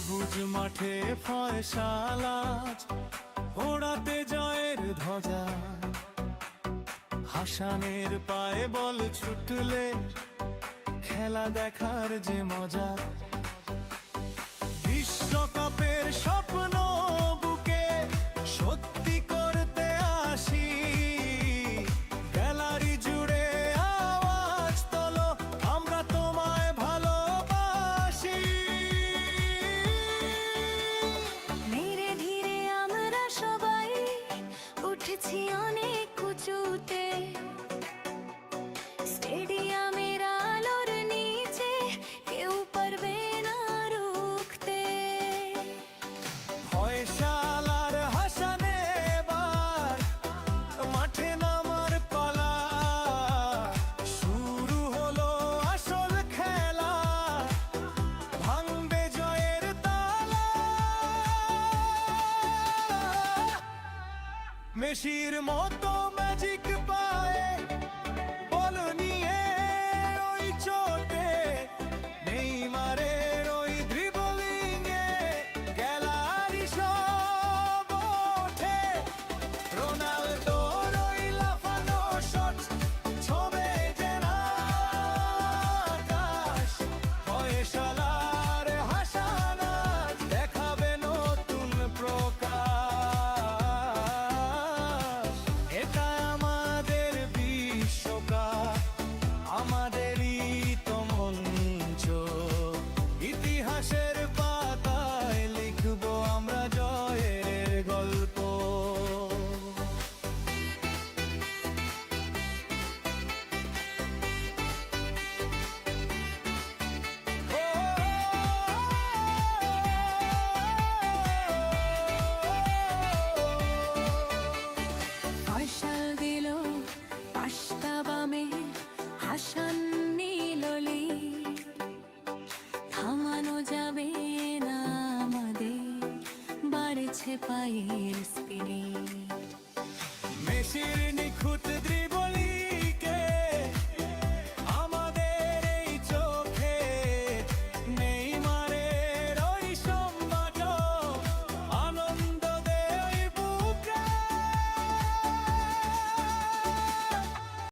সবুজ মাঠে ফয়সালা ওড়াতে জয়ের ধ্বজা, হাসানের পায়ে বল ছুটলে খেলা দেখার যে মজা। বিশ্বকাপের স্বপ্ন বুকে সত্যি করতে আসি, গ্যালারি জুড়ে আওয়াজ তোলো, আমরা তোমায় ভালোবাসি। ধীরে ধীরে আমরা সবাই উঠেছি অনেক উঁচুতে, স্টেডিয়ামের আলোর নিচে কেউ পারবে না রুখতে। ফয়সালার হাসানে এবার মাঠে নামার পালা, শুরু হলো আসল খেলা, ভাঙবে জয়ের তালা। মেসির মতো ম্যাজিক পায়ে বল নিয়ে ওই চোটে, নেইমারের ওই ড্রিবলিংয়ে গ্যালারি সব ওঠে, রোনালদোর ওই লাফানো শট ছবে যেন আকাশ। ফয়সালার হাসানা দেখাবে নতুন প্রকাশ। এটা আমাদের বিশ্বকাপ, আমাদেরই তো মঞ্চ, ইতিহাসের পাতায় লিখবো আমরা জয়ের গল্প। ফয়সাল দিল পাশটা বামে, হাসান নিল লিড, থামানো যাবে না আমাদের, বাড়ছে পায়ের স্পিড।